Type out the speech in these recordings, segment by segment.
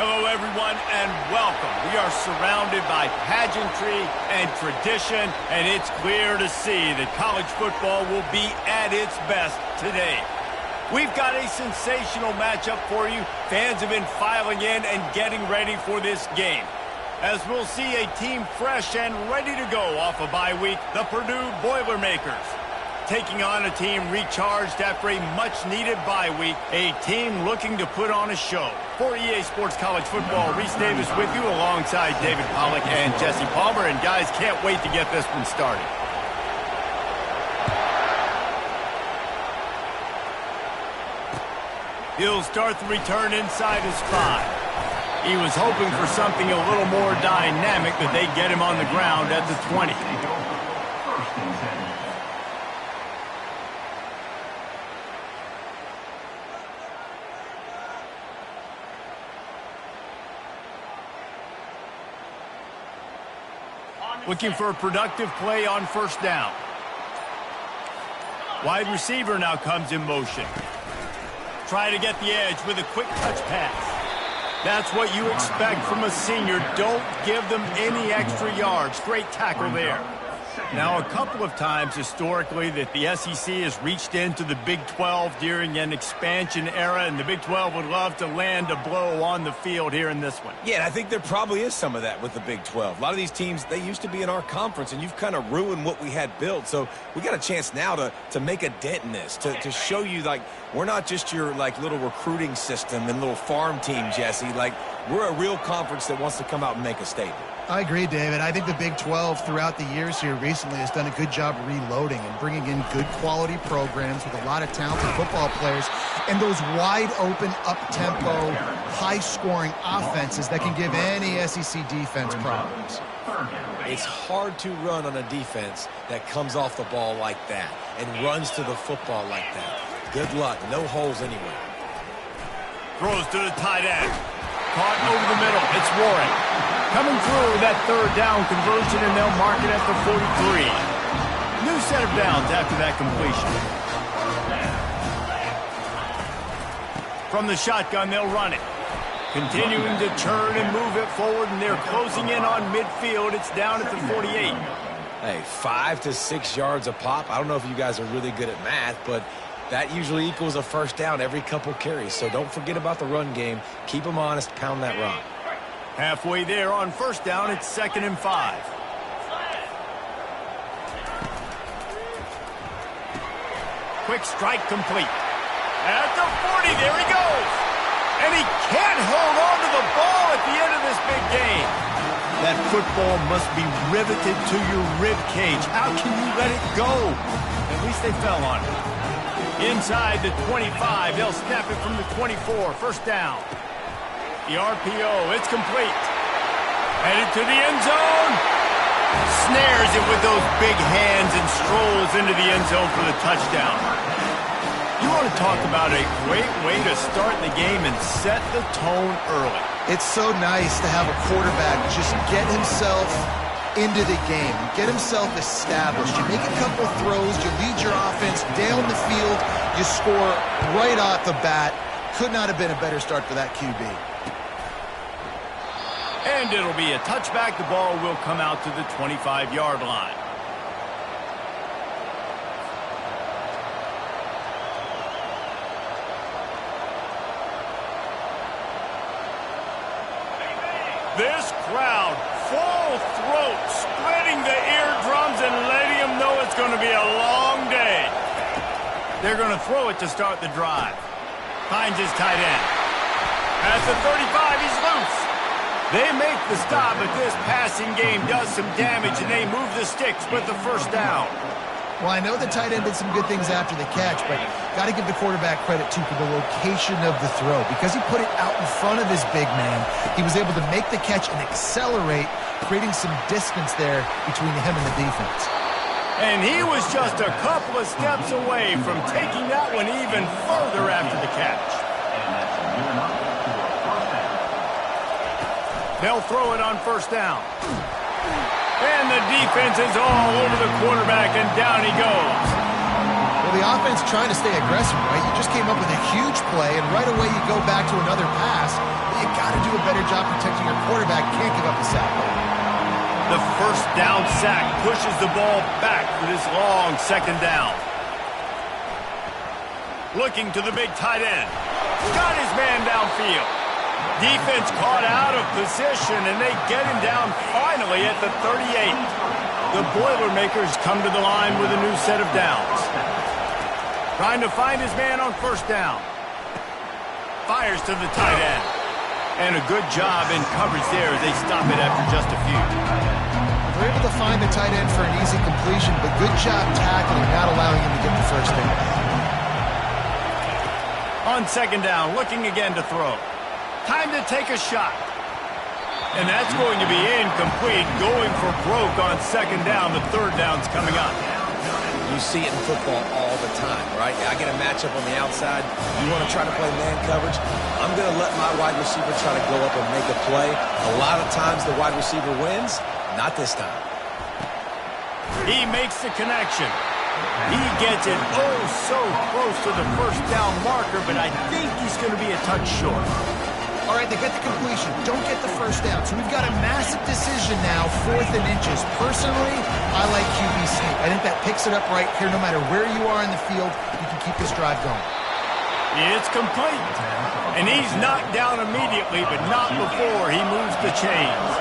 Hello, everyone, and welcome. We are surrounded by pageantry and tradition, and it's clear to see that college football will be at its best today. We've got a sensational matchup for you. Fans have been filing in and getting ready for this game. As we'll see a team fresh and ready to go off a bye week, the Purdue Boilermakers. Taking on a team recharged after a much-needed bye week, a team looking to put on a show. For EA Sports College Football, Reese Davis with you alongside David Pollack and Jesse Palmer. And guys, can't wait to get this one started. He'll start the return inside his 5. He was hoping for something a little more dynamic, but they get him on the ground at the 20. Looking for a productive play on first down. Wide receiver now comes in motion. Try to get the edge with a quick touch pass. That's what you expect from a senior. Don't give them any extra yards. Great tackle there. Now, a couple of times historically that the SEC has reached into the Big 12 during an expansion era, and the Big 12 would love to land a blow on the field here in this one. Yeah, and I think there probably is some of that with the Big 12. A lot of these teams, they used to be in our conference, and you've kind of ruined what we had built. So we got a chance now to make a dent in this, to show you, like, we're not just your, like, little recruiting system and little farm team, Jesse. Like, we're a real conference that wants to come out and make a statement. I agree, David. I think the Big 12 throughout the years here recently has done a good job reloading and bringing in good quality programs with a lot of talented football players and those wide open, up-tempo, high-scoring offenses that can give any SEC defense problems. It's hard to run on a defense that comes off the ball like that and runs to the football like that. Good luck. No holes anywhere. Throws to the tight end. Caught over the middle. It's Warren. Coming through that third down conversion, and they'll mark it at the 43. New set of downs after that completion. From the shotgun, they'll run it. Continuing to turn and move it forward, and they're closing in on midfield. It's down at the 48. Hey, 5 to 6 yards a pop. I don't know if you guys are really good at math, but that usually equals a first down every couple carries. So don't forget about the run game. Keep them honest. Pound that rock. Halfway there on first down, it's 2nd and 5. Quick strike complete. At the 40, there he goes. And he can't hold on to the ball at the end of this big game. That football must be riveted to your rib cage. How can you let it go? At least they fell on it. Inside the 25, they'll snap it from the 24. First down. The RPO, it's complete. Headed to the end zone. Snares it with those big hands and strolls into the end zone for the touchdown. You want to talk about a great way to start the game and set the tone early. It's so nice to have a quarterback just get himself into the game, get himself established. You make a couple throws, you lead your offense down the field, you score right off the bat. Could not have been a better start for that QB. And it'll be a touchback. The ball will come out to the 25-yard line. This crowd, full throat, spreading the eardrums and letting them know it's going to be a long day. They're going to throw it to start the drive. Finds his tight end. At the 35, he's loose. They make the stop, but this passing game does some damage, and they move the sticks with the first down. Well, I know the tight end did some good things after the catch, but got to give the quarterback credit, too, for the location of the throw. Because he put it out in front of his big man, he was able to make the catch and accelerate, creating some distance there between him and the defense. And he was just a couple of steps away from taking that one even further after the catch. They'll throw it on first down. And the defense is all over the quarterback, and down he goes. Well, the offense trying to stay aggressive, right? You just came up with a huge play, and right away you go back to another pass. But you got to do a better job protecting your quarterback. Can't give up the sack. The first down sack pushes the ball back for this long second down. Looking to the big tight end. Got his man downfield. Defense caught out of position, and they get him down finally at the 38. The Boilermakers come to the line with a new set of downs. Trying to find his man on first down. Fires to the tight end. And a good job in coverage there as they stop it after just a few. They're able to find the tight end for an easy completion, but good job tackling, not allowing him to get the first down. On second down, looking again to throw. Time to take a shot. And that's going to be incomplete. Going for broke on second down. The third down's coming up. You see it in football all the time, right? I get a matchup on the outside. You want to try to play man coverage? I'm going to let my wide receiver try to go up and make a play. A lot of times the wide receiver wins. Not this time. He makes the connection. He gets it oh so close to the first down marker, but I think he's going to be a touch short. All right, they get the completion. Don't get the first down. So we've got a massive decision now, 4th and inches. Personally, I like QB sneak. I think that picks it up right here. No matter where you are in the field, you can keep this drive going. It's complete. And he's knocked down immediately, but not before he moves the chains.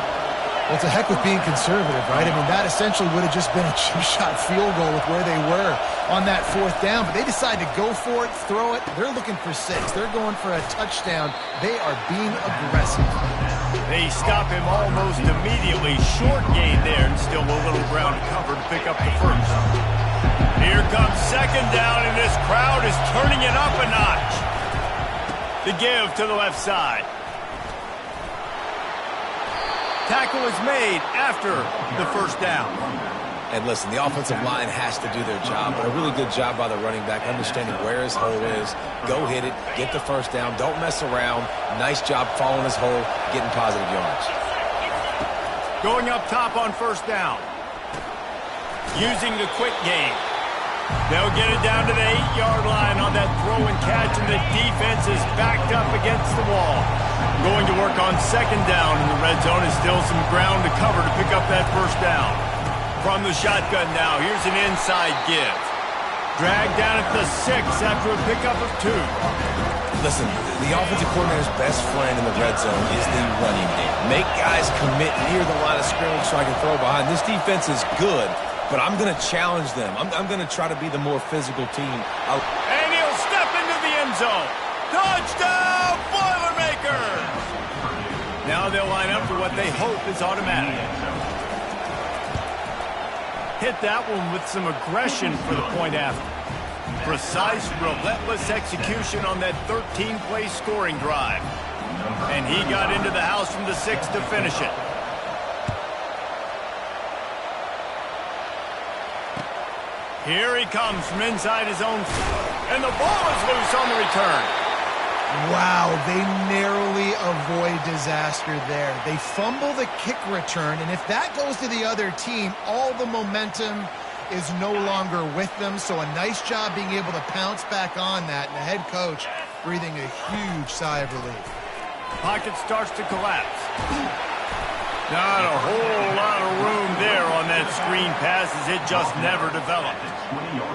Well, it's a heck with being conservative, right? I mean, that essentially would have just been a cheap-shot field goal with where they were on that 4th down. But they decided to go for it, throw it. They're looking for 6. They're going for a touchdown. They are being aggressive. They stop him almost immediately. Short gain there, and still a little ground to cover to pick up the first. Here comes second down, and this crowd is turning it up a notch. The give to the left side. Tackle is made after the first down. And listen, the offensive line has to do their job, but a really good job by the running back, understanding where his hole is. Go hit it, get the first down, don't mess around. Nice job following his hole, getting positive yards. Going up top on first down. Using the quick game. They'll get it down to the 8-yard line on that throw and catch, and the defense is backed up against the wall. Going to work on second down in the red zone. Is still some ground to cover to pick up that first down. From the shotgun now, here's an inside give. Dragged down at the 6 after a pickup of 2. Listen, the offensive coordinator's best friend in the red zone is the running game. Make guys commit near the line of scrimmage so I can throw behind. This defense is good, but I'm going to challenge them. I'm going to try to be the more physical team. And he'll step into the end zone. Touchdown, Boilermakers! Now they'll line up for what they hope is automatic. Hit that one with some aggression for the point after. Precise, relentless execution on that 13-play scoring drive. And he got into the house from the 6 to finish it. Here he comes from inside his own. And the ball is loose on the return. Wow, they narrowly avoid disaster there. They fumble the kick return, and if that goes to the other team, all the momentum is no longer with them. So a nice job being able to pounce back on that, and the head coach breathing a huge sigh of relief. Pocket starts to collapse. Not a whole lot of room there on that screen pass as it just never developed.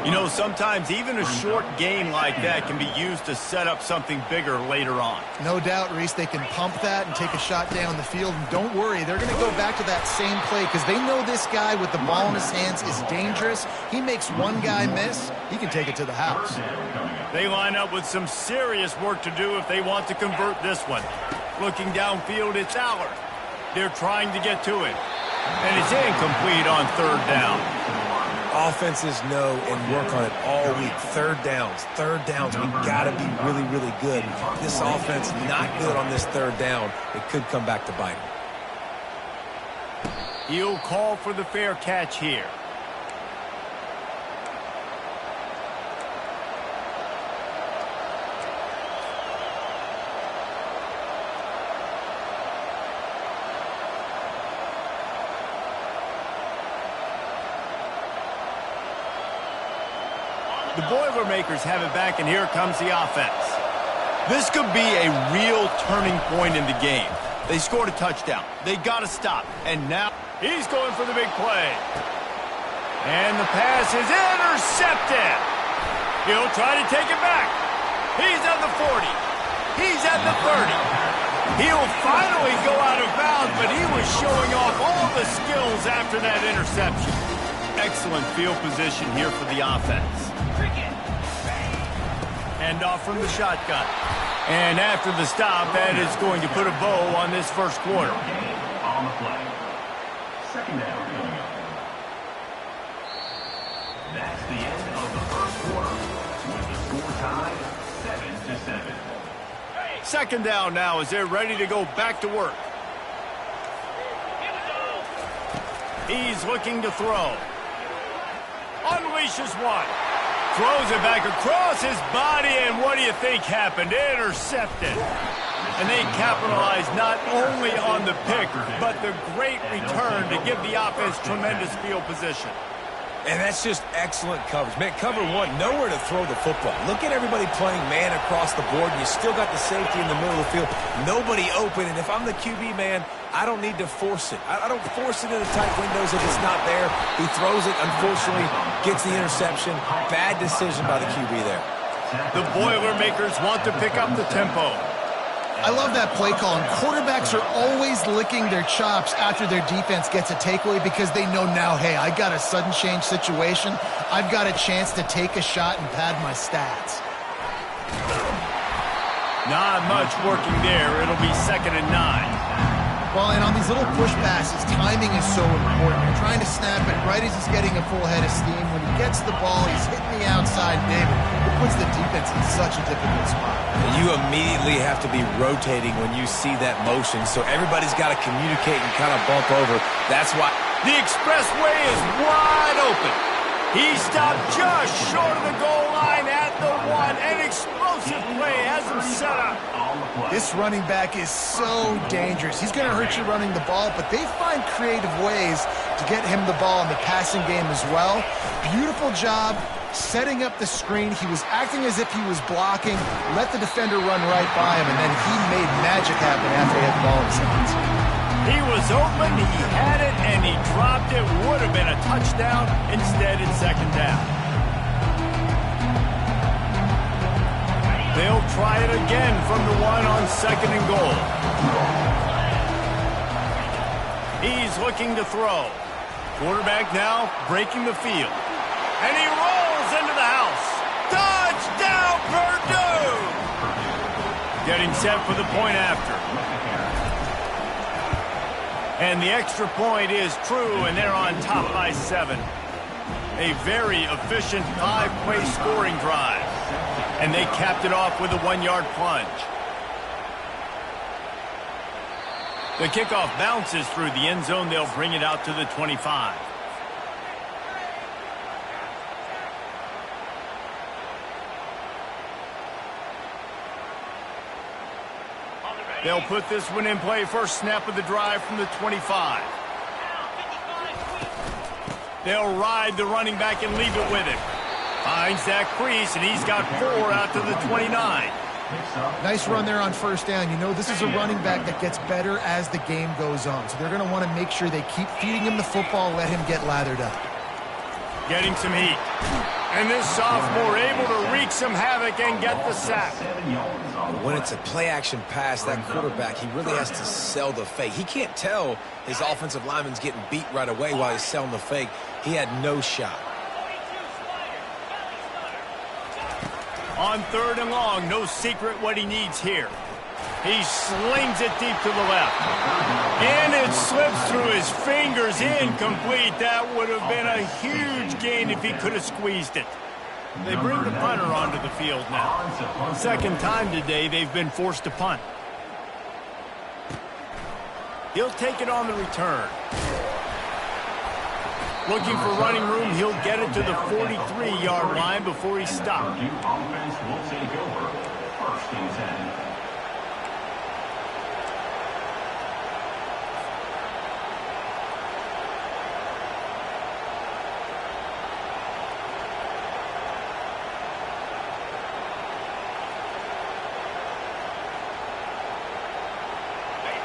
You know, sometimes even a short gain like that can be used to set up something bigger later on. No doubt, Reese, they can pump that and take a shot down the field. And don't worry, they're going to go back to that same play because they know this guy with the ball in his hands is dangerous. He makes one guy miss, he can take it to the house. They line up with some serious work to do if they want to convert this one. Looking downfield, it's Allard. They're trying to get to it. And it's incomplete on third down. Offenses know and work on it all week. Third downs. We got to be really, really good. This offense not good on this third down. It could come back to bite them. He'll call for the fair catch here. The Boilermakers have it back, and here comes the offense. This could be a real turning point in the game. They scored a touchdown. They got to stop. And now he's going for the big play. And the pass is intercepted. He'll try to take it back. He's at the 40. He's at the 30. He'll finally go out of bounds, but he was showing off all the skills after that interception. Excellent field position here for the offense. Hand off from the shotgun. And after the stop, that is going to put a bow on this first quarter. On the play. Second down coming up. That's the end of the first quarter. With the score tied 7-7. Second down now as they're ready to go back to work. He's looking to throw. Unleashes one. Throws it back across his body, and what do you think happened? Intercepted. And they capitalized not only on the pick, but the great return to give the offense tremendous field position. And that's just excellent coverage. Man, cover one, nowhere to throw the football. Look at everybody playing man across the board, and you still got the safety in the middle of the field. Nobody open, and if I'm the QB, man, I don't need to force it. I don't force it into tight windows if it's not there. He throws it, unfortunately, gets the interception. Bad decision by the QB there. The Boilermakers want to pick up the tempo. I love that play call, and quarterbacks are always licking their chops after their defense gets a takeaway because they know now, hey, I got a sudden change situation. I've got a chance to take a shot and pad my stats. Not much working there. It'll be 2nd and 9. Well, and on these little push passes, timing is so important. You're trying to snap it right as he's getting a full head of steam. When he gets the ball, he's hitting the outside, David. It puts the defense in such a difficult spot. You immediately have to be rotating when you see that motion, so everybody's got to communicate and kind of bump over. That's why the expressway is wide open. He stopped just short of the goal line at the 1. An explosive play has him set up. This running back is so dangerous. He's going to hurt you running the ball, but they find creative ways to get him the ball in the passing game as well. Beautiful job setting up the screen. He was acting as if he was blocking, let the defender run right by him, and then he made magic happen after he had the ball in his hands. He was open, he had it, and he dropped it. Would have been a touchdown. Instead, it's 2nd down. They'll try it again from the 1 on 2nd and goal. He's looking to throw. Quarterback now breaking the field. And he rolls into the house. Touchdown, Purdue! Getting set for the point after. And the extra point is true, and they're on top by 7. A very efficient 5-play scoring drive. And they capped it off with a 1-yard plunge. The kickoff bounces through the end zone. They'll bring it out to the 25. They'll put this one in play. First snap of the drive from the 25. They'll ride the running back and leave it with him. Finds that crease, and he's got 4 out to the 29. Nice run there on first down. You know, this is a running back that gets better as the game goes on. So they're going to want to make sure they keep feeding him the football, let him get lathered up. Getting some heat. And this sophomore able to wreak some havoc and get the sack. When it's a play-action pass, that quarterback, he really has to sell the fake. He can't tell his offensive lineman's getting beat right away while he's selling the fake. He had no shot. On 3rd and long, no secret what he needs here. He slings it deep to the left. And it slips through his fingers, incomplete. That would have been a huge gain if he could have squeezed it. They bring the punter onto the field now. 2nd time today they've been forced to punt. He'll take it on the return. Looking for running room, he'll get it to the 43-yard line before he stopped. Purdue offense will take over 1st and 10.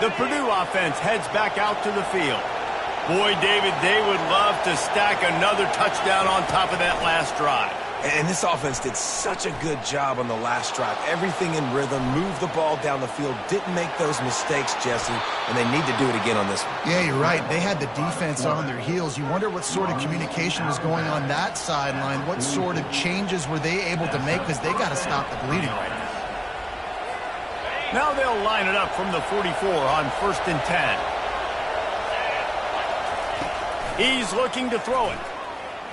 The Purdue offense heads back out to the field. Boy, David, they would love to stack another touchdown on top of that last drive. And this offense did such a good job on the last drive. Everything in rhythm, moved the ball down the field, didn't make those mistakes, Jesse, and they need to do it again on this one. Yeah, you're right. They had the defense on their heels. You wonder what sort of communication was going on that sideline. What sort of changes were they able to make, because they got to stop the bleeding right now. Now they'll line it up from the 44 on 1st and 10. He's looking to throw it.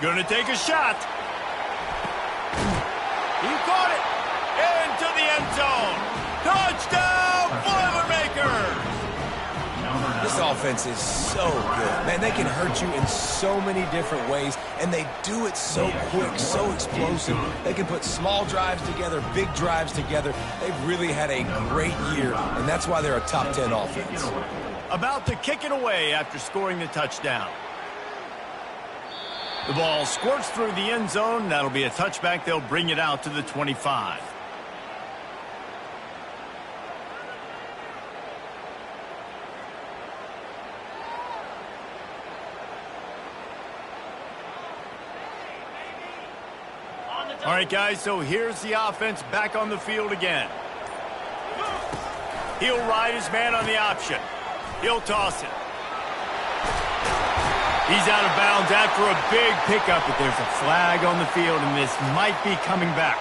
Gonna take a shot. He caught it into the end zone. Touchdown, Boilermakers! This offense is so good. Man, they can hurt you in so many different ways, and they do it so quick, so explosive. They can put small drives together, big drives together. They've really had a great year, and that's why they're a top 10 offense. About to kick it away after scoring the touchdown. The ball squirts through the end zone. That'll be a touchback. They'll bring it out to the 25. All right, guys, so here's the offense back on the field again. He'll ride his man on the option. He'll toss it. He's out of bounds after a big pickup, but there's a flag on the field, and this might be coming back.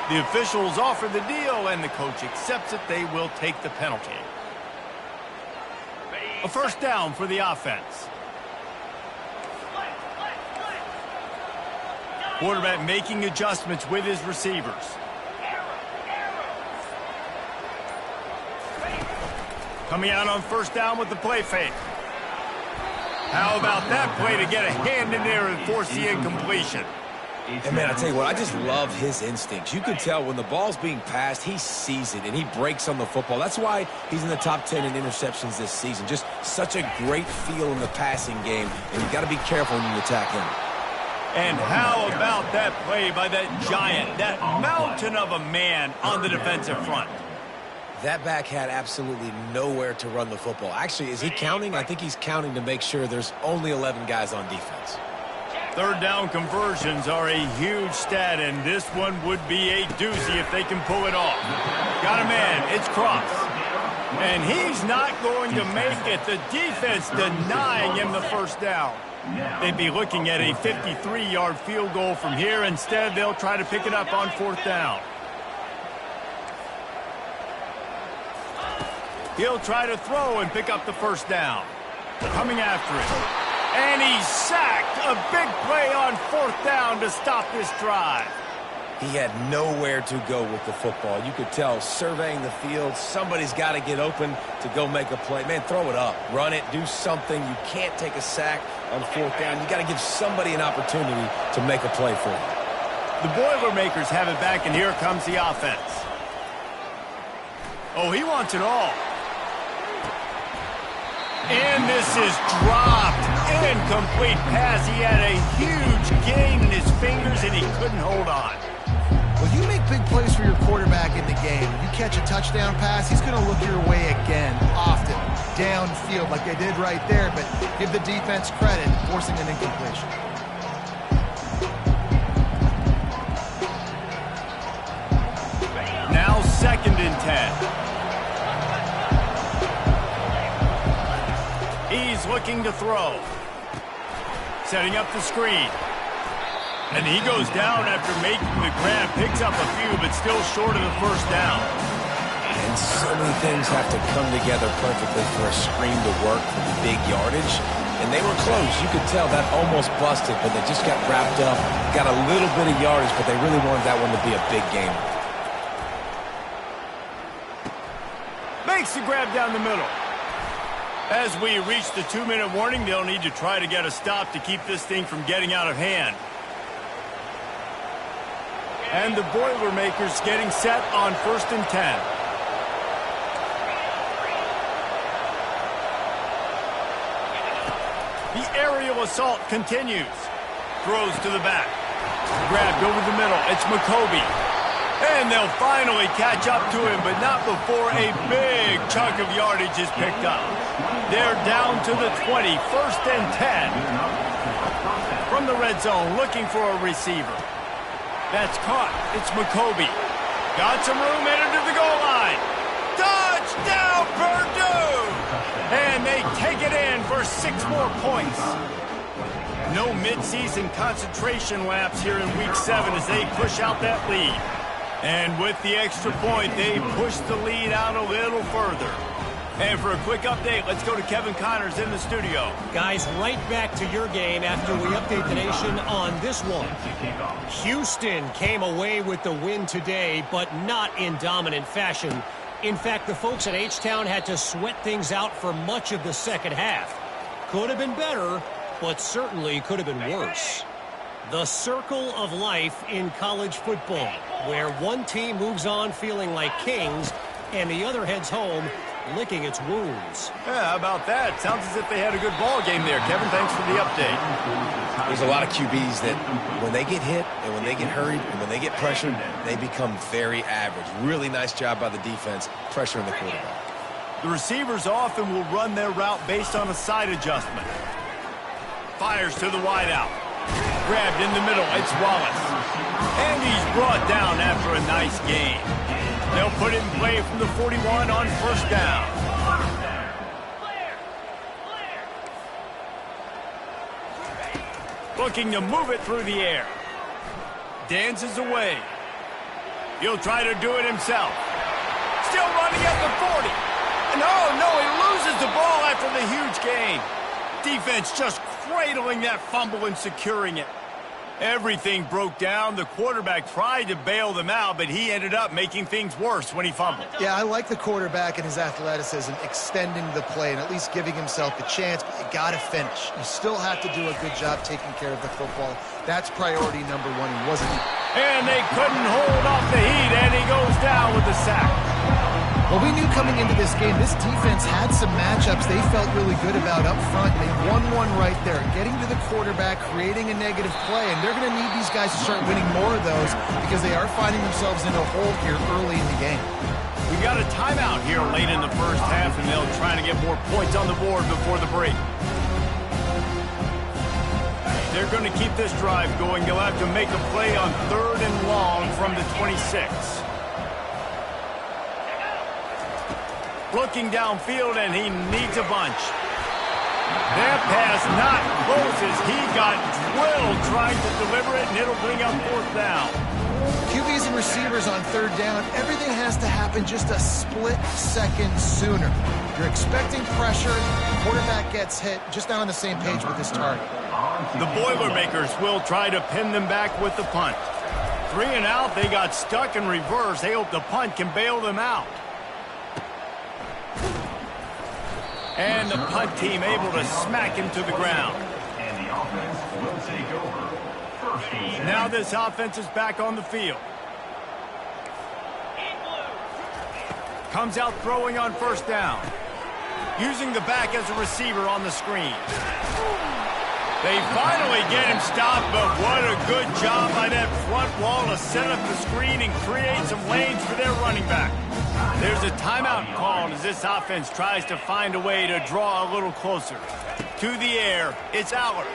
The officials offer the deal, and the coach accepts it. They will take the penalty. A first down for the offense. Quarterback making adjustments with his receivers. Coming out on first down with the play fake. How about that play to get a hand in there and force the incompletion? And, man, I tell you what, I just love his instincts. You can tell when the ball's being passed, he sees it, and he breaks on the football. That's why he's in the top 10 in interceptions this season. Just such a great feel in the passing game, and you've got to be careful when you attack him. And how about that play by that giant, that mountain of a man on the defensive front? That back had absolutely nowhere to run the football. Actually, is he counting? I think he's counting to make sure there's only 11 guys on defense. Third down conversions are a huge stat, and this one would be a doozy if they can pull it off. Got a man, it's Cross. And he's not going to make it. The defense denying him the first down. They'd be looking at a 53-yard field goal from here. Instead, they'll try to pick it up on fourth down. He'll try to throw and pick up the first down. Coming after it. And he's sacked. A big play on fourth down to stop this drive. He had nowhere to go with the football. You could tell, surveying the field, somebody's got to get open to go make a play. Man, throw it up. Run it. Do something. You can't take a sack on fourth down. You got to give somebody an opportunity to make a play for you. The Boilermakers have it back, and here comes the offense. Oh, he wants it all. And this is dropped. Incomplete pass. He had a huge gain in his fingers, and he couldn't hold on. Well, you make big plays for your quarterback in the game. You catch a touchdown pass, he's going to look your way again, often, downfield like they did right there, but give the defense credit, forcing an incompletion. Now 2nd and 10. He's looking to throw. Setting up the screen. And he goes down after making the grab. Picks up a few, but still short of the first down. And so many things have to come together perfectly for a screen to work for big yardage. And they were close. You could tell that almost busted, but they just got wrapped up. Got a little bit of yardage, but they really wanted that one to be a big game. Makes the grab down the middle. As we reach the 2-minute warning, they'll need to try to get a stop to keep this thing from getting out of hand. And the Boilermakers getting set on 1st and 10. The aerial assault continues. Throws to the back. Grabbed over the middle. It's McCoby. And they'll finally catch up to him, but not before a big chunk of yardage is picked up. They're down to the 20, 1st and 10. From the red zone, looking for a receiver. That's caught. It's McCoby. Got some room, headed to the goal line. Touchdown, Purdue! And they take it in for 6 more points. No midseason concentration laps here in Week 7 as they push out that lead. And with the extra point, they push the lead out a little further. And for a quick update, let's go to Kevin Connors in the studio. Guys, right back to your game after we update the nation on this one. Houston came away with the win today, but not in dominant fashion. In fact, the folks at H-Town had to sweat things out for much of the second half. Could have been better, but certainly could have been worse. The circle of life in college football, where one team moves on feeling like kings and the other heads home licking its wounds. Yeah, how about that? Sounds as if they had a good ball game there. Kevin, thanks for the update. There's a lot of QBs that when they get hit and when they get hurried and when they get pressured, they become very average. Really nice job by the defense pressuring the quarterback. The receivers often will run their route based on a side adjustment. Fires to the wideout. Grabbed in the middle. It's Wallace. And he's brought down after a nice gain. They'll put it in play from the 41 on 1st down. Looking to move it through the air. Dances away. He'll try to do it himself. Still running at the 40. No, he loses the ball after the huge gain. Defense just cradling that fumble and securing it. Everything broke down. The quarterback tried to bail them out, but he ended up making things worse when he fumbled. Yeah, I like the quarterback and his athleticism, extending the play and at least giving himself the chance, but you got to finish. You still have to do a good job taking care of the football. That's priority number 1. He wasn't. And they couldn't hold off the heat, and he goes down with the sack. Well, we knew coming into this game, this defense had some matchups they felt really good about up front. They won one right there, getting to the quarterback, creating a negative play, and they're going to need these guys to start winning more of those because they are finding themselves in a hole here early in the game. We got a timeout here late in the first half, and they'll try to get more points on the board before the break. They're going to keep this drive going. They'll have to make a play on 3rd and long from the 26. Looking downfield, and he needs a bunch. That pass not close as he got drilled trying to deliver it, and it'll bring up 4th down. QBs and receivers on 3rd down, everything has to happen just a split second sooner. You're expecting pressure, the quarterback gets hit, just not on the same page with his target. The Boilermakers will try to pin them back with the punt. 3 and out, they got stuck in reverse. They hope the punt can bail them out. And the punt team able to smack him to the ground. And the offense will take over. 1st and 10. Now this offense is back on the field. Comes out throwing on 1st down. Using the back as a receiver on the screen. They finally get him stopped, but what a good job by that front wall to set up the screen and create some lanes for their running back. There's a timeout called as this offense tries to find a way to draw a little closer. To the air, it's Aller.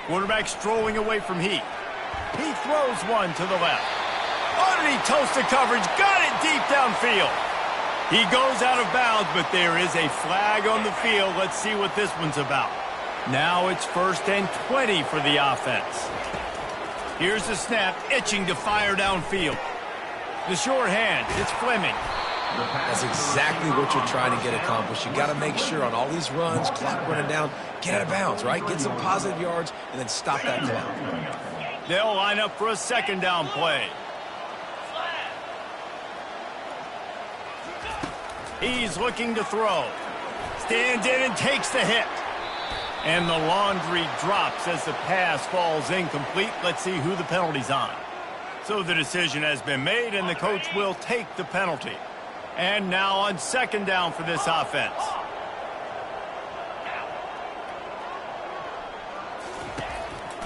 Quarterback strolling away from Heath. He throws one to the left. Underneath toasted coverage, got it deep downfield. He goes out of bounds, but there is a flag on the field. Let's see what this one's about. Now it's 1st and 20 for the offense. Here's the snap, itching to fire downfield. The short hand, it's Fleming. That's exactly what you're trying to get accomplished. You got to make sure on all these runs, clock running down, get out of bounds, right? Get some positive yards and then stop that clock. They'll line up for a 2nd down play. He's looking to throw. Stands in and takes the hit. And the laundry drops as the pass falls incomplete. Let's see who the penalty's on. So the decision has been made, and the coach will take the penalty. And now on 2nd down for this offense.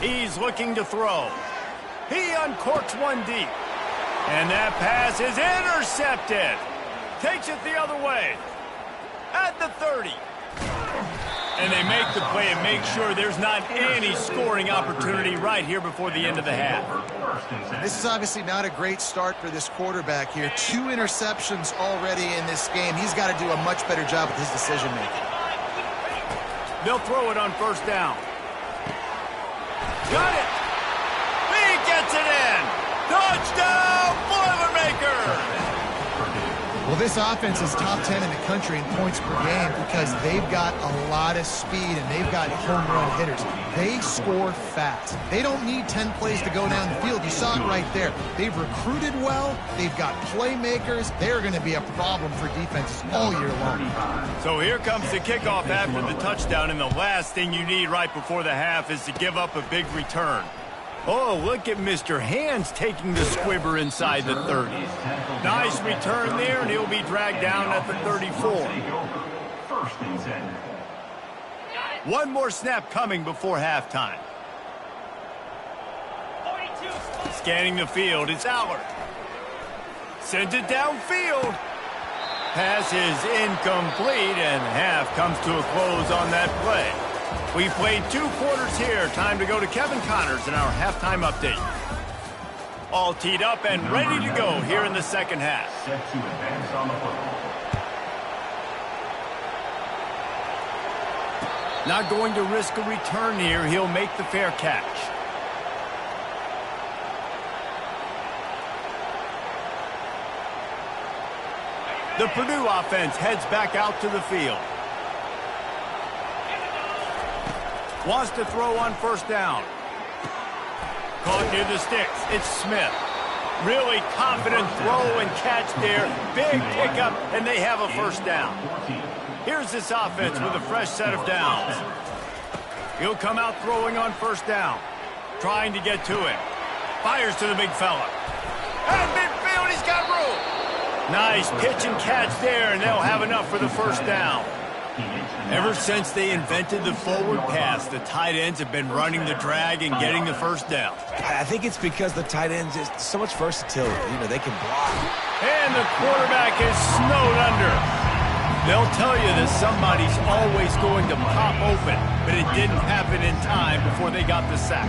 He's looking to throw. He uncorks one deep. And that pass is intercepted. Takes it the other way. At the 30. And they make the play and make sure there's not any scoring opportunity right here before the end of the half. This is obviously not a great start for this quarterback here. 2 interceptions already in this game. He's got to do a much better job with his decision-making. They'll throw it on first down. Got it. He gets it in. Touchdown, Boilermakers. Well, this offense is top 10 in the country in points per game because they've got a lot of speed and they've got home run hitters. They score fast. They don't need 10 plays to go down the field. You saw it right there. They've recruited well. They've got playmakers. They're going to be a problem for defenses all year long. So here comes the kickoff after the touchdown, and the last thing you need right before the half is to give up a big return. Oh, look at Mr. Hands taking the squibber inside the 30. Nice return there, and he'll be dragged down at the 34. One more snap coming before halftime. Scanning the field, it's Allard. Sends it downfield. Pass is incomplete, and half comes to a close on that play. We played 2 quarters here. Time to go to Kevin Connors in our halftime update. All teed up and ready to go here in the second half. Set to advance on the football. Not going to risk a return here. He'll make the fair catch. The Purdue offense heads back out to the field. Wants to throw on first down. Caught near the sticks. It's Smith. Really confident throw and catch there. Big pickup, and they have a first down. Here's this offense with a fresh set of downs. He'll come out throwing on first down. Trying to get to it. Fires to the big fella. At midfield, he's got room. Nice pitch and catch there, and they'll have enough for the first down. Ever since they invented the forward pass, the tight ends have been running the drag and getting the first down. I think it's because the tight ends is so much versatility. You know, they can block. And the quarterback is snowed under. They'll tell you that somebody's always going to pop open, but it didn't happen in time before they got the sack.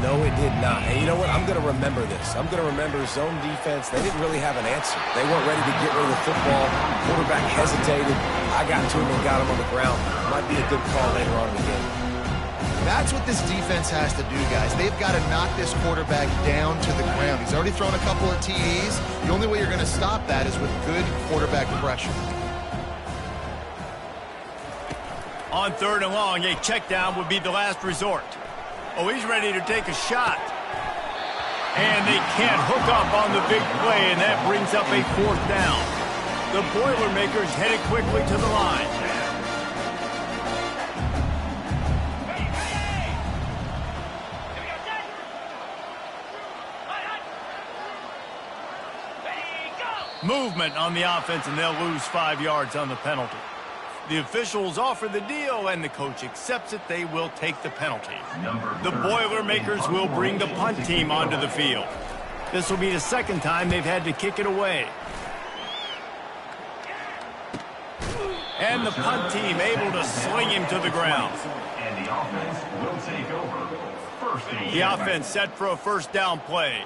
No, it did not. And you know what? I'm going to remember this. I'm going to remember zone defense. They didn't really have an answer. They weren't ready to get rid of the football. Quarterback hesitated. I got to him and got him on the ground. Might be a good call later on in the game. That's what this defense has to do, guys. They've got to knock this quarterback down to the ground. He's already thrown a couple of TDs. The only way you're going to stop that is with good quarterback pressure. On 3rd and long, a check down would be the last resort. Oh, he's ready to take a shot. And they can't hook up on the big play, and that brings up a 4th down. The Boilermakers headed quickly to the line. Movement on the offense, and they'll lose 5 yards on the penalty. The officials offer the deal, and the coach accepts it. They will take the penalty. The Boilermakers will bring the punt team onto the field. This will be the 2nd time they've had to kick it away. And the punt team able to sling him to the ground. And the offense will take over. The offense set for a first down play.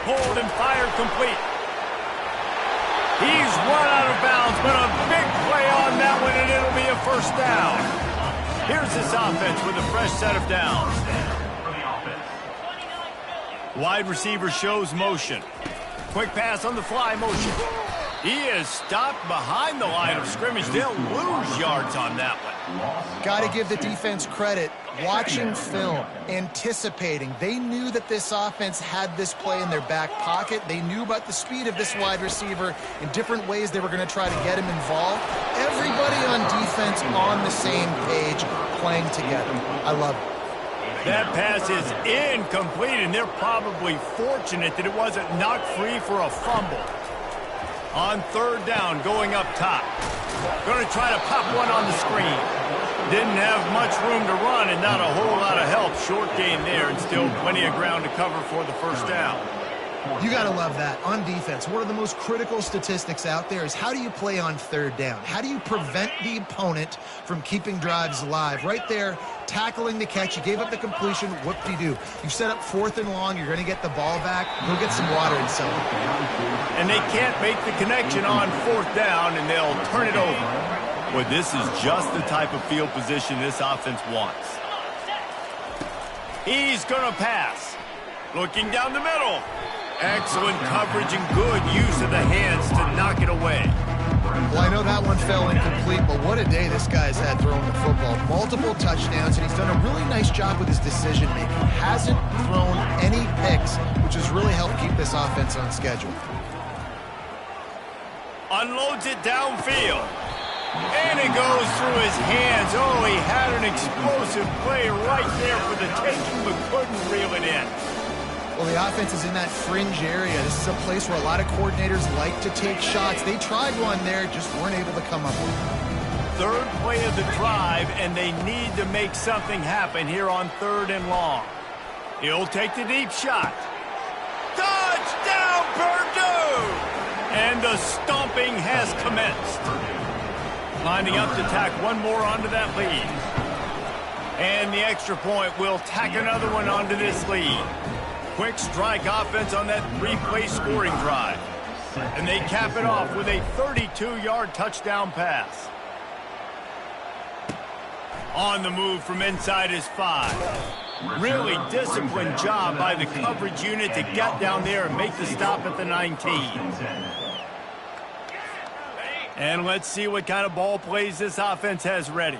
Pulled and fired complete. He's run out of bounds, but a big play on that one, and it'll be a first down. Here's this offense with a fresh set of downs. Wide receiver shows motion. Quick pass on the fly motion. He is stopped behind the line of scrimmage. They'll lose yards on that one. Got to give the defense credit. Watching film, anticipating. They knew that this offense had this play in their back pocket. They knew about the speed of this wide receiver and different ways they were going to try to get him involved. Everybody on defense on the same page, playing together. I love it. That pass is incomplete, and they're probably fortunate that it wasn't knocked free for a fumble. On 3rd down, going up top. Going to try to pop one on the screen. Didn't have much room to run and not a whole lot of help. Short game there and still plenty of ground to cover for the first down. You got to love that. On defense, one of the most critical statistics out there is how do you play on third down? How do you prevent the opponent from keeping drives alive? Right there, tackling the catch. You gave up the completion. Whoop-de-doo. You set up 4th and long. You're going to get the ball back. Go get some water and sell it. And they can't make the connection on 4th down, and they'll turn it over. Well, this is just the type of field position this offense wants. He's going to pass. Looking down the middle. Excellent coverage and good use of the hands to knock it away. Well, I know that one fell incomplete, but what a day this guy's had throwing the football. Multiple touchdowns, and he's done a really nice job with his decision-making. Hasn't thrown any picks, which has really helped keep this offense on schedule. Unloads it downfield. And it goes through his hands. Oh, he had an explosive play right there for the taking, but couldn't reel it in. Well, the offense is in that fringe area. This is a place where a lot of coordinators like to take shots. They tried one there, just weren't able to come up with it. Third play of the drive, and they need to make something happen here on 3rd and long. He'll take the deep shot. Touchdown, Purdue! And the stomping has commenced. Lining up to tack one more onto that lead. And the extra point will tack another one onto this lead. Quick strike offense on that 3-play scoring drive. And they cap it off with a 32-yard touchdown pass. On the move from inside his 5. Really disciplined job by the coverage unit to get down there and make the stop at the 19. And let's see what kind of ball plays this offense has ready.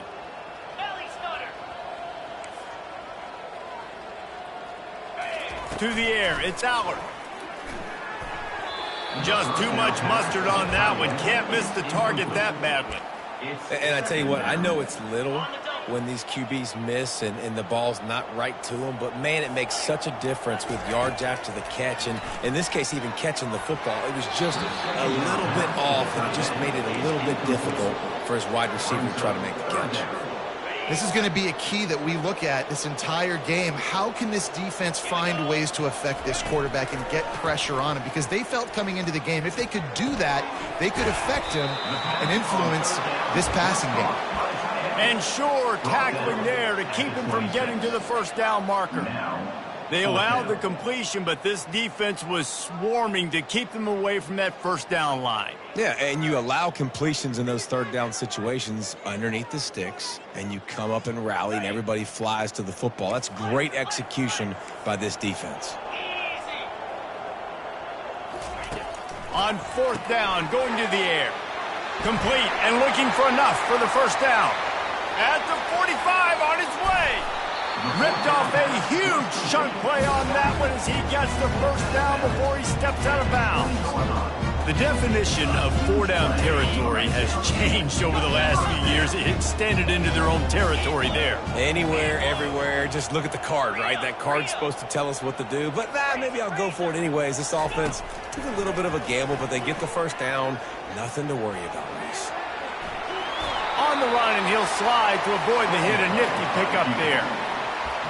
To the air, it's Allard. Just too much mustard on that one. Can't miss the target that badly. And I tell you what, I know it's little when these QBs miss and the ball's not right to them, but man, it makes such a difference with yards after the catch, and in this case, even catching the football. It was just a little bit off, and it just made it a little bit difficult for his wide receiver to try to make the catch. This is going to be a key that we look at this entire game. How can this defense find ways to affect this quarterback and get pressure on him? Because they felt coming into the game, if they could do that, they could affect him and influence this passing game. And sure, tackling there to keep him from getting to the first down marker. They allowed the completion, but this defense was swarming to keep them away from that first down line. Yeah, and you allow completions in those third down situations underneath the sticks, and you come up and rally, and everybody flies to the football. That's great execution by this defense. On 4th down, going to the air. Complete and looking for enough for the first down. At the 45 on his way. Ripped off a huge chunk play on that one as he gets the first down before he steps out of bounds. The definition of 4-down territory has changed over the last few years. It extended into their own territory there. Anywhere, everywhere, just look at the card, right? That card's supposed to tell us what to do, but maybe I'll go for it anyways. This offense took a little bit of a gamble, but they get the first down. Nothing to worry about, Reese. On the run, and he'll slide to avoid the hit. A nifty pickup there.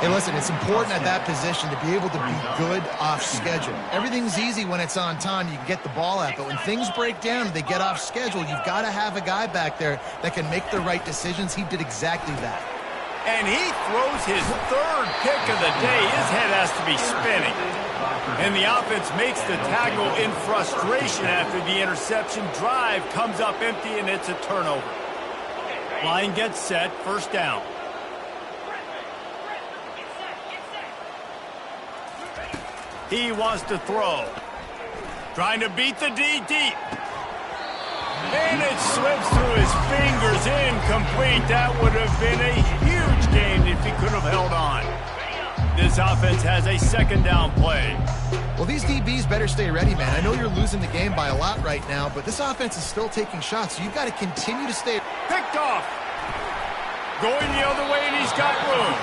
Hey, listen, it's important at that position to be able to be good off schedule. Everything's easy when it's on time. You can get the ball out. But when things break down and they get off schedule, you've got to have a guy back there that can make the right decisions. He did exactly that. And he throws his 3rd pick of the day. His head has to be spinning. And the offense makes the tackle in frustration after the interception. Drive comes up empty, and it's a turnover. Line gets set. First down. He wants to throw. Trying to beat the D deep. And it slips through his fingers, incomplete. That would have been a huge gain if he could have held on. This offense has a 2nd down play. Well, these DBs better stay ready, man. I know you're losing the game by a lot right now, but this offense is still taking shots, so you've got to continue to stay. Picked off. Going the other way, and he's got room.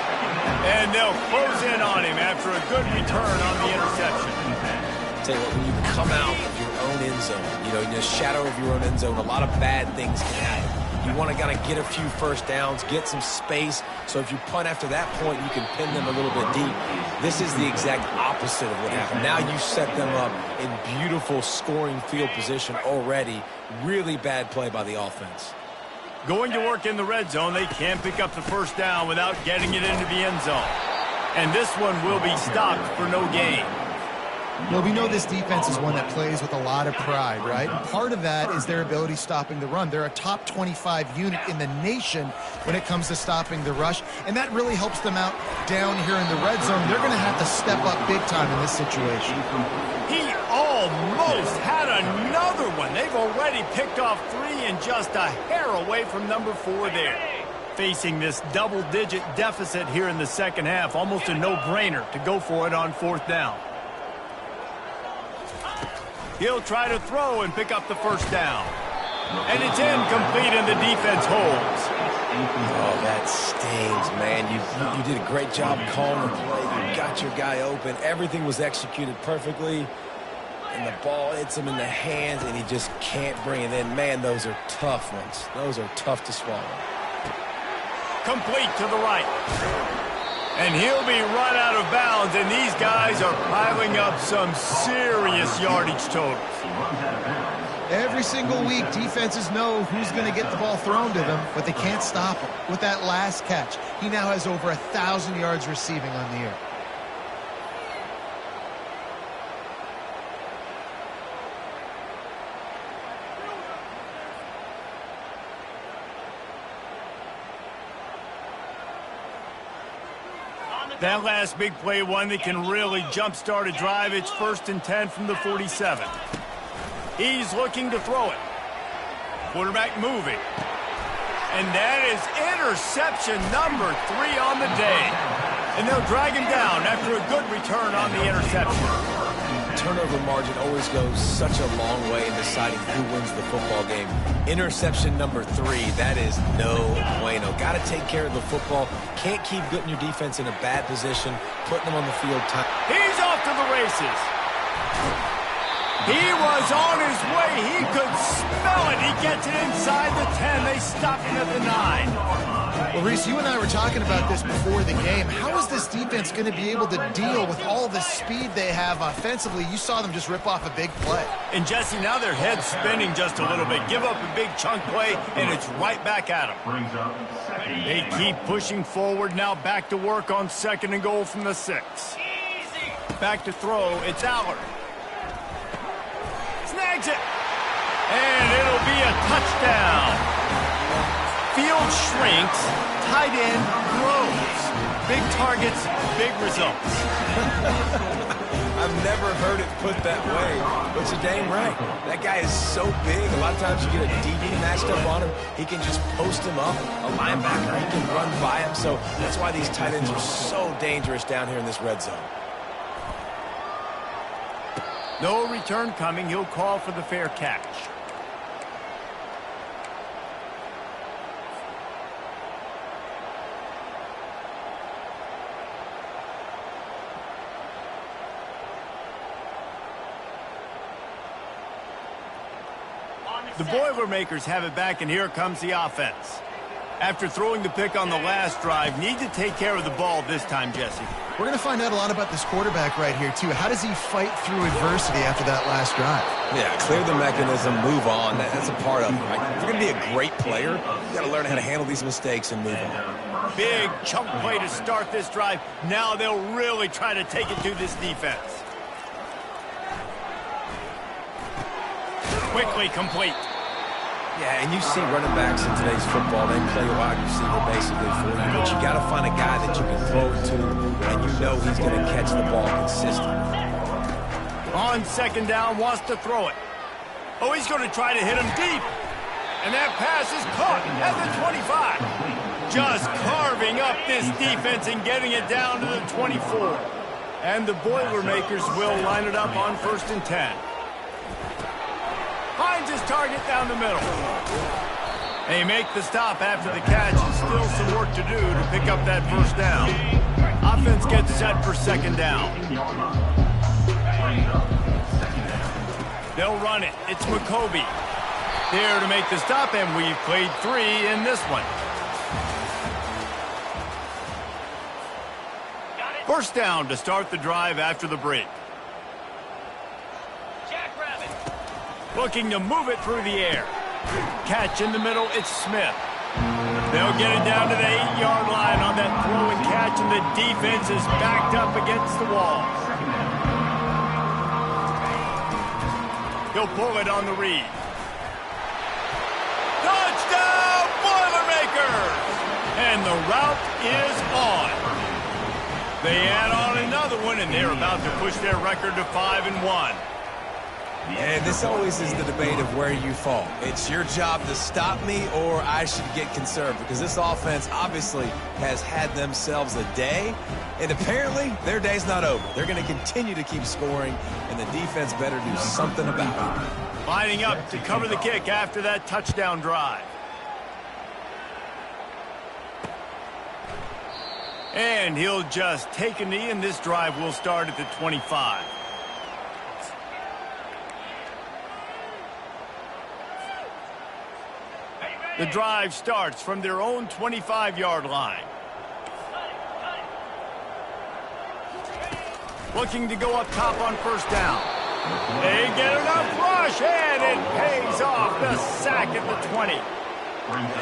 And they'll close in on him after a good return on the interception. tell you what, when you come out of your own end zone, you know, in the shadow of your own end zone, a lot of bad things can happen. You want to kind of get a few first downs, get some space, so if you punt after that point, you can pin them a little bit deep. This is the exact opposite of what happened. Now you set them up in beautiful scoring field position already. Really bad play by the offense. Going to work in the red zone, they can't pick up the first down without getting it into the end zone. And this one will be stopped for no gain. Well, we know this defense is one that plays with a lot of pride, right? And part of that is their ability stopping the run. They're a top 25 unit in the nation when it comes to stopping the rush, and that really helps them out down here in the red zone. They're going to have to step up big time in this situation. He almost had another one. They've already picked off 3 and just a hair away from number 4 there. Facing this double-digit deficit here in the second half, almost a no-brainer to go for it on 4th down. He'll try to throw and pick up the first down. And it's incomplete, and the defense holds. Oh, that stings, man. You did a great job calling the play. You got your guy open. Everything was executed perfectly. And the ball hits him in the hands, and he just can't bring it in. Man, those are tough ones. Those are tough to swallow. Complete to the right. And he'll be run out of bounds, and these guys are piling up some serious yardage totals. Every single week, defenses know who's going to get the ball thrown to them, but they can't stop him. With that last catch, he now has over 1,000 yards receiving on the year. That last big play, one that can really jump-start a drive. It's 1st and 10 from the 47. He's looking to throw it. Quarterback moving. And that is interception number 3 on the day. And they'll drag him down after a good return on the interception. Turnover margin always goes such a long way in deciding who wins the football game. Interception number 3, that is no bueno. Got to take care of the football. Can't keep putting your defense in a bad position, putting them on the field time. He's off to the races. He was on his way. He could smell it. He gets it inside the 10. They stop him at the 9. Well, Reese, you and I were talking about this before the game. How is this defense going to be able to deal with all the speed they have offensively? You saw them just rip off a big play. And, Jesse, now their head's spinning just a little bit. Give up a big chunk play, and it's right back at them. They keep pushing forward. Now back to work on 2nd and goal from the 6. Back to throw. It's Allard. Snags it. And it'll be a touchdown. Field shrinks, tight end grows. Big targets, big results. I've never heard it put that way, but you're dang right. That guy is so big. A lot of times you get a DB matched up on him. He can just post him up. A linebacker, he can run by him. So that's why these tight ends are so dangerous down here in this red zone. No return coming. He'll call for the fair catch. The Boilermakers have it back, and here comes the offense. After throwing the pick on the last drive, need to take care of the ball this time, Jesse. We're going to find out a lot about this quarterback right here, too. How does he fight through adversity after that last drive? Yeah, clear the mechanism, move on. That's a part of it, right? If you're going to be a great player, you got to learn how to handle these mistakes and move on. Big chunk play to start this drive. Now they'll really try to take it to this defense. Quickly complete. Yeah, and you see running backs in today's football, they play a wide receiver basically for you, but you got to find a guy that you can throw it to, and you know he's going to catch the ball consistently. On 2nd down, wants to throw it. Oh, he's going to try to hit him deep. And that pass is caught at the 25. Just carving up this defense and getting it down to the 24. And the Boilermakers will line it up on 1st and 10. Finds his target down the middle. They make the stop after the catch, and still some work to do to pick up that first down. Offense gets set for 2nd down. They'll run it. It's McCoby. There to make the stop, and we've played 3 in this one. First down to start the drive after the break. Looking to move it through the air. Catch in the middle, it's Smith. They'll get it down to the 8-yard line on that throw and catch, and the defense is backed up against the wall. He'll pull it on the read. Touchdown, Boilermakers! And the route is on. They add on another one, and they're about to push their record to 5-1. And this always is the debate of where you fall. It's your job to stop me, or I should get conserved, because this offense obviously has had themselves a day, and apparently their day's not over. They're going to continue to keep scoring, and the defense better do something about it. Lining up to cover the kick after that touchdown drive. And he'll just take a knee, and this drive will start at the 25. The drive starts from their own 25-yard line. Looking to go up top on first down. They get enough rush, and it pays off. The sack at the 20.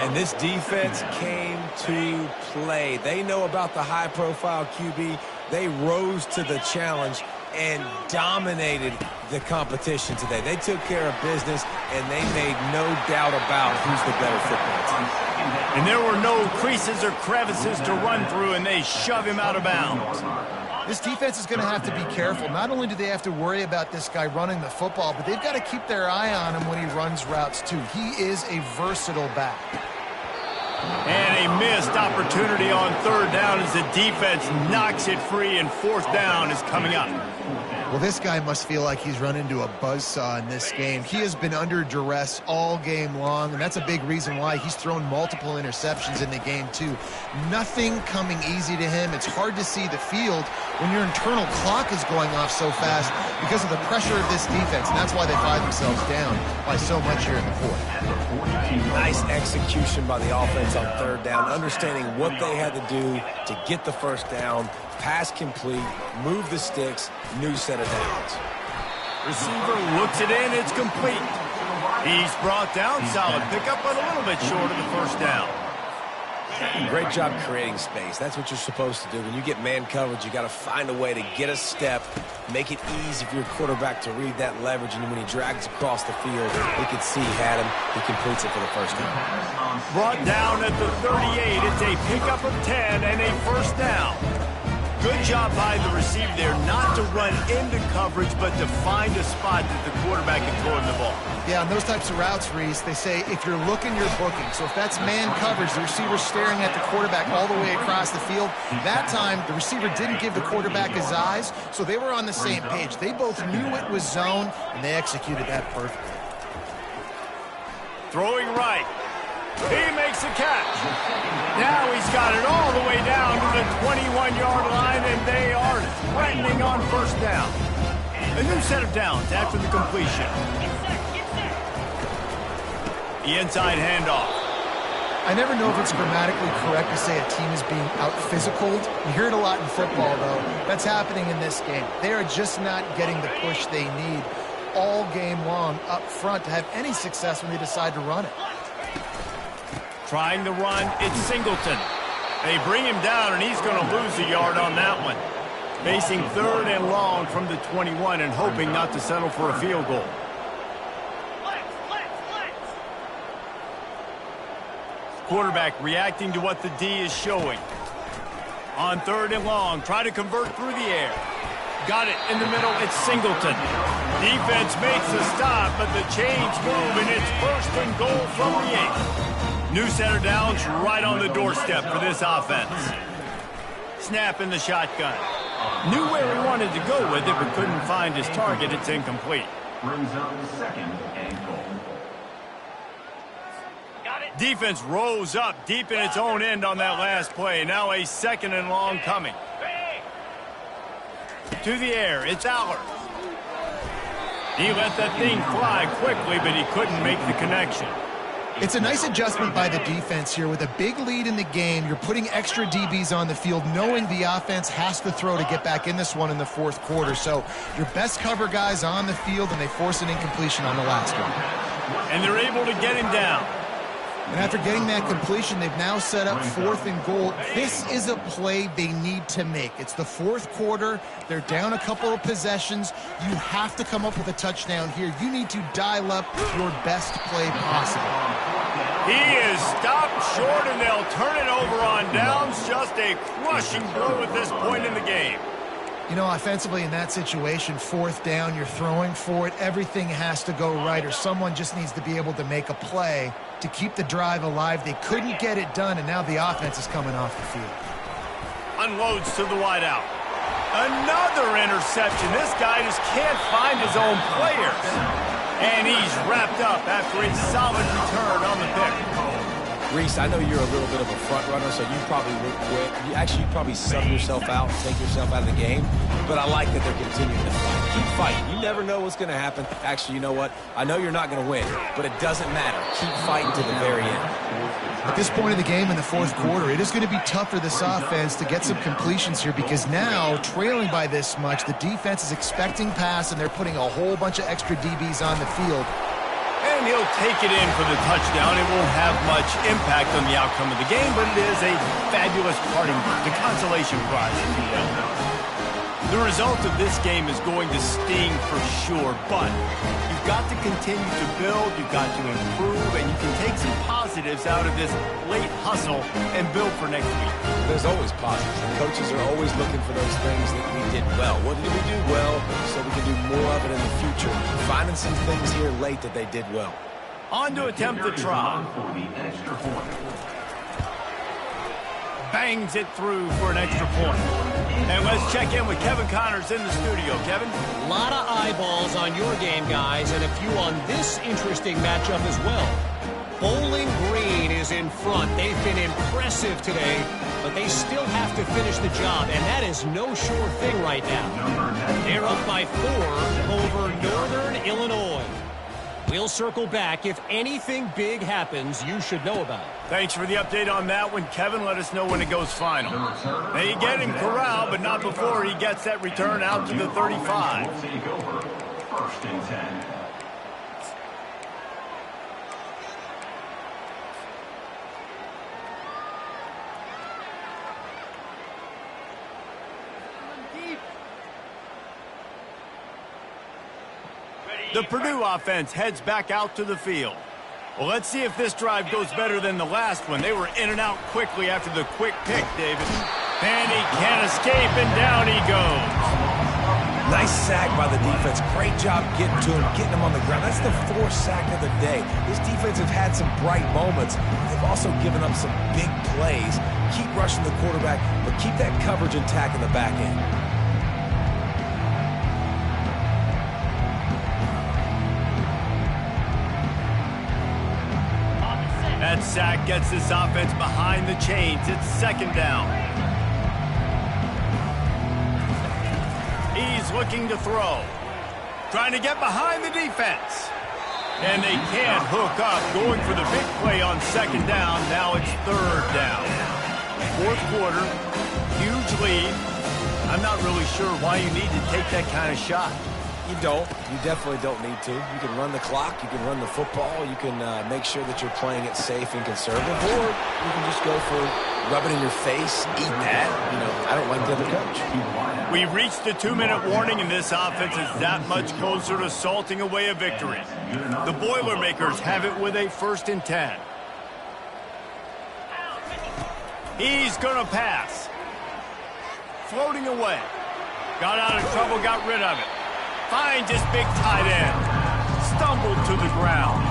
And this defense came to play. They know about the high-profile QB. They rose to the challenge and dominated the competition today. They took care of business, and they made no doubt about who's the better football team. And there were no creases or crevices to run through, and they shove him out of bounds. This defense is going to have to be careful. Not only do they have to worry about this guy running the football, but they've got to keep their eye on him when he runs routes, too. He is a versatile back. And a missed opportunity on third down as the defense knocks it free, and fourth down is coming up. Well, this guy must feel like he's run into a buzzsaw in this game. He has been under duress all game long, and that's a big reason why he's thrown multiple interceptions in the game, too. Nothing coming easy to him. It's hard to see the field when your internal clock is going off so fast because of the pressure of this defense, and that's why they find themselves down by so much here in the fourth. Nice execution by the offense on third down, understanding what they had to do to get the first down, pass complete, move the sticks, new set of downs. Receiver looks it in, it's complete. He's brought down, solid pickup, but a little bit short of the first down. Great job creating space. That's what you're supposed to do. When you get man coverage, you got to find a way to get a step, make it easy for your quarterback to read that leverage, and when he drags across the field, he can see he had him. He completes it for the first down. Brought down at the 38. It's a pickup of 10 and a first down. Good job by the receiver there not to run into coverage, but to find a spot that the quarterback can throw him the ball. Yeah, on those types of routes, Reese, they say if you're looking, you're booking. So if that's man coverage, the receiver's staring at the quarterback all the way across the field. That time, the receiver didn't give the quarterback his eyes, so they were on the same page. They both knew it was zone, and they executed that perfectly. Throwing right. He makes a catch. Now he's got it all the way down to the 21-yard line, and they are threatening on first down. A new set of downs after the completion. The inside handoff. I never know if it's grammatically correct to say a team is being out-physicaled. You hear it a lot in football, though. That's happening in this game. They are just not getting the push they need all game long up front to have any success when they decide to run it. Trying the run, it's Singleton. They bring him down, and he's going to lose a yard on that one. Facing third and long from the 21 and hoping not to settle for a field goal. Quarterback reacting to what the D is showing. On third and long, try to convert through the air. Got it in the middle, it's Singleton. Defense makes a stop, but the chains move, and it's first and goal from the 8. New set of downs right on the doorstep for this offense. Snap in the shotgun. Knew where he wanted to go with it, but couldn't find his target. It's incomplete. Brings up second and goal. Defense rose up deep in its own end on that last play. Now a second and long coming. To the air, it's Aller. He let that thing fly quickly, but he couldn't make the connection. It's a nice adjustment by the defense here. With a big lead in the game, you're putting extra DBs on the field, knowing the offense has to throw to get back in this one in the fourth quarter. So your best cover guys on the field, and they force an incompletion on the last one. And they're able to get him down. And after getting that completion, they've now set up 4th and goal. This is a play they need to make. It's the fourth quarter. They're down a couple of possessions. You have to come up with a touchdown here. You need to dial up your best play possible. He is stopped short, and they'll turn it over on downs. Just a crushing blow at this point in the game. You know, offensively in that situation, 4th down, you're throwing for it. Everything has to go right, or someone just needs to be able to make a play to keep the drive alive. They couldn't get it done, and now the offense is coming off the field. Unloads to the wideout. Another interception. This guy just can't find his own players. And he's wrapped up after a solid return on the pick. Reese, I know you're a little bit of a front runner, so you probably would quit. You probably sub yourself out and take yourself out of the game. But I like that they're continuing to fight. Keep fighting. You never know what's going to happen. Actually, you know what? I know you're not going to win, but it doesn't matter. Keep fighting to the very end. At this point of the game in the fourth quarter, it is going to be tough for this offense to get some completions here, because now, trailing by this much, the defense is expecting pass, and they're putting a whole bunch of extra DBs on the field. And he'll take it in for the touchdown. It won't have much impact on the outcome of the game, but it is a fabulous parting, the consolation prize, if you will. The result of this game is going to sting for sure, but you've got to continue to build, you've got to improve, and you can take some positives out of this late hustle and build for next week. There's always positives. The coaches are always looking for those things that we did well. What did we do well so we can do more of it in the future? Finding some things here late that they did well. On to attempt the try. Bangs it through for an extra point. And let's check in with Kevin Connors in the studio. Kevin? A lot of eyeballs on your game, guys, and a few on this interesting matchup as well. Bowling Green is in front. They've been impressive today, but they still have to finish the job, and that is no sure thing right now. They're up by 4 over Northern Illinois. We'll circle back. If anything big happens, you should know about it. Thanks for the update on that one, Kevin. Let us know when it goes final. They get him corralled, but not before he gets that return out to the 35. First and 10. The Purdue offense heads back out to the field. Well, let's see if this drive goes better than the last one. They were in and out quickly after the quick pick, David. And he can't escape, and down he goes. Nice sack by the defense. Great job getting to him, getting him on the ground. That's the 4th sack of the day. This defense have had some bright moments. They've also given up some big plays. Keep rushing the quarterback, but keep that coverage intact in the back end. That sack gets this offense behind the chains. It's 2nd down. He's looking to throw. Trying to get behind the defense. And they can't hook up. Going for the big play on 2nd down. Now it's 3rd down. Fourth quarter. Huge lead. I'm not really sure why you need to take that kind of shot. You don't. You definitely don't need to. You can run the clock. You can run the football. You can make sure that you're playing it safe and conservative. Or you can just go for rub it in your face, eat that. You know, I don't like the other coach. We reached the 2-minute warning, and this offense is that much closer to salting away a victory. The Boilermakers have it with a 1st and 10. He's going to pass. Floating away. Got out of trouble, got rid of it. Finds his big tight end. Stumbled to the ground.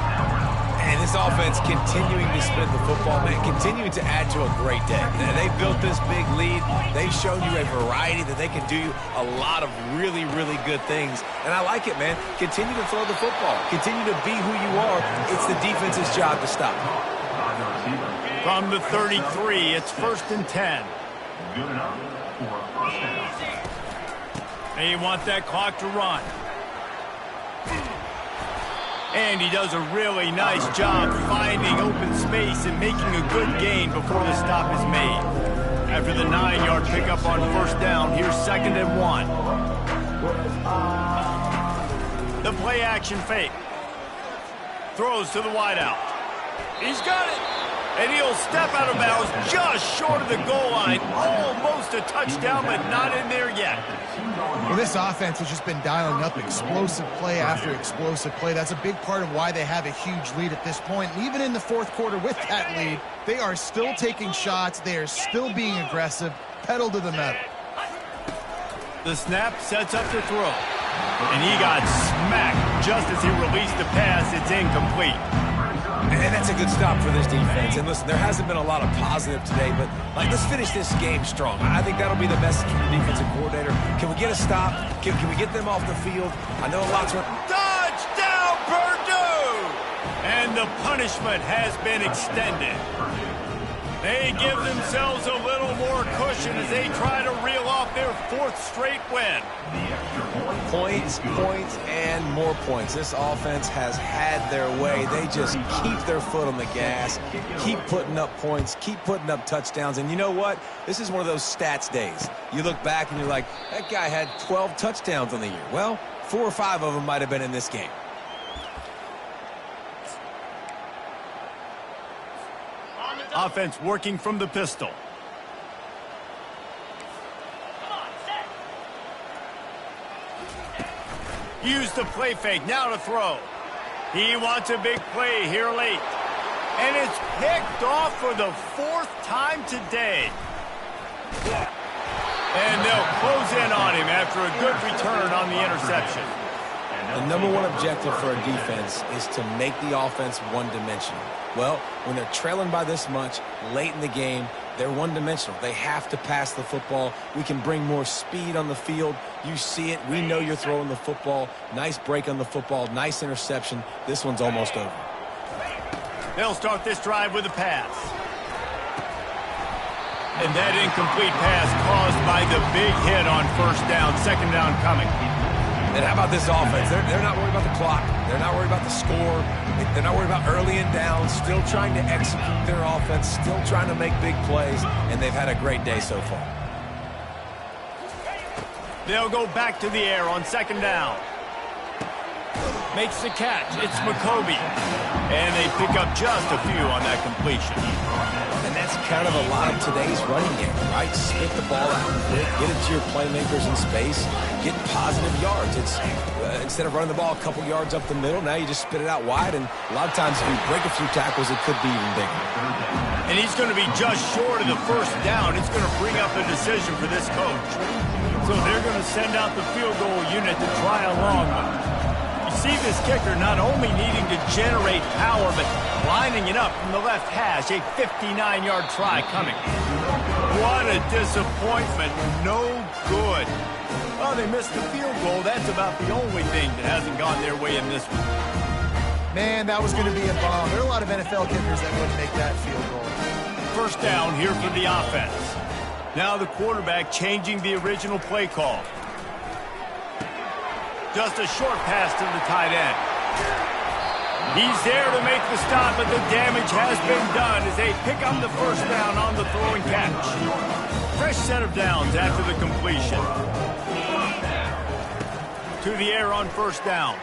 And this offense continuing to spin the football, man, continuing to add to a great day. They built this big lead. They've shown you a variety that they can do a lot of really, really good things. And I like it, man. Continue to throw the football. Continue to be who you are. It's the defense's job to stop. From the 33, it's 1st and 10. Good enough for first down. They want that clock to run. And he does a really nice job finding open space and making a good gain before the stop is made. After the 9-yard pickup on first down, here's 2nd and 1. The play action fake. Throws to the wideout. He's got it. And he'll step out of bounds just short of the goal line. Almost a touchdown, but not in there yet. Well, this offense has just been dialing up explosive play after explosive play. That's a big part of why they have a huge lead at this point. And even in the fourth quarter with that lead, they are still taking shots. They are still being aggressive. Pedal to the metal. The snap sets up the throw. And he got smacked just as he released the pass. It's incomplete. And that's a good stop for this defense. And listen, there hasn't been a lot of positive today, but let's finish this game strong. I think that'll be the message from the defensive coordinator. Can we get a stop? Can we get them off the field? I know lots of... Touchdown, Purdue! And the punishment has been extended. They give themselves a little more cushion as they try to reel off their 4th straight win. Points, and more points. This offense has had their way. They just keep their foot on the gas, keep putting up points, keep putting up touchdowns. And you know what? This is one of those stats days. You look back and you're like, that guy had 12 touchdowns on the year. Well, 4 or 5 of them might have been in this game. Offense working from the pistol. Use the play fake, now to throw. He wants a big play here late. And it's picked off for the 4th time today. And they'll close in on him after a good return on the interception. The number one objective for a defense is to make the offense one-dimensional. Well, when they're trailing by this much late in the game, they're one-dimensional. They have to pass the football. We can bring more speed on the field. You see it. We know you're throwing the football. Nice break on the football. Nice interception. This one's almost over. They'll start this drive with a pass. And that incomplete pass caused by the big hit on first down. 2nd down coming. And how about this offense? They're not worried about the clock. They're not worried about the score. They're not worried about early and down. Still trying to execute their offense. Still trying to make big plays. And they've had a great day so far. They'll go back to the air on 2nd down. Makes the catch. It's McCoby. And they pick up just a few on that completion. And that's kind of a lot of today's running game, right? Spit the ball out quick, get it to your playmakers in space, get positive yards. It's instead of running the ball a couple yards up the middle, now you just spit it out wide, and a lot of times if you break a few tackles, it could be even bigger. And he's going to be just short of the 1st down. It's going to bring up a decision for this coach. So they're going to send out the field goal unit to try a long one. See this kicker not only needing to generate power, but lining it up from the left hash. A 59-yard try coming. What a disappointment. No good. Oh, they missed the field goal. That's about the only thing that hasn't gone their way in this one. Man, that was going to be a bomb. There are a lot of NFL kickers that wouldn't make that field goal. 1st down here for the offense. Now the quarterback changing the original play call. Just a short pass to the tight end. He's there to make the stop, but the damage has been done as they pick up the 1st down on the throw and catch. Fresh set of downs after the completion. To the air on 1st down.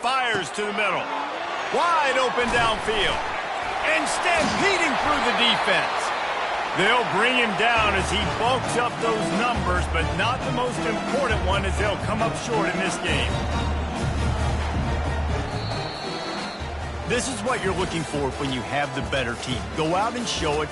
Fires to the middle. Wide open downfield. And stampeding through the defense. They'll bring him down as he bulks up those numbers, but not the most important one as they'll come up short in this game. This is what you're looking for when you have the better team. Go out and show it.